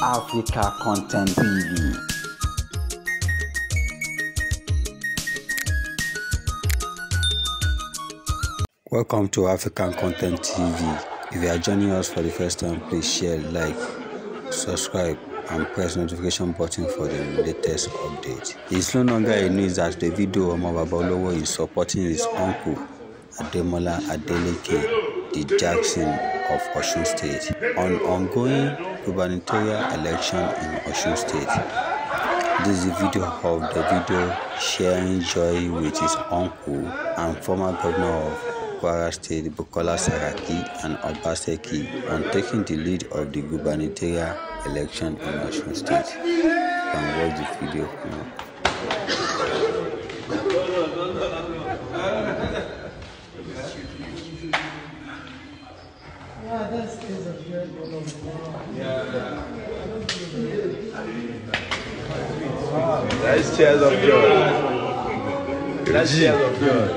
Africa Content TV. Welcome to African Content TV. If you are joining us for the first time, please share, like, subscribe, and press notification button for the latest update. It's no longer a news that Davido OBO is supporting his uncle Ademola Adeleke, the Jackson of Osun State, on ongoing gubernatorial election in Osun State. This is a video of Davido sharing joy with his uncle and former governor of Kwara State, Bukola Saraki and Obaseki, on taking the lead of the gubernatorial election in Osun State. You can watch the video now. Yeah, that's Nice cheers of joy. Nice cheers of joy.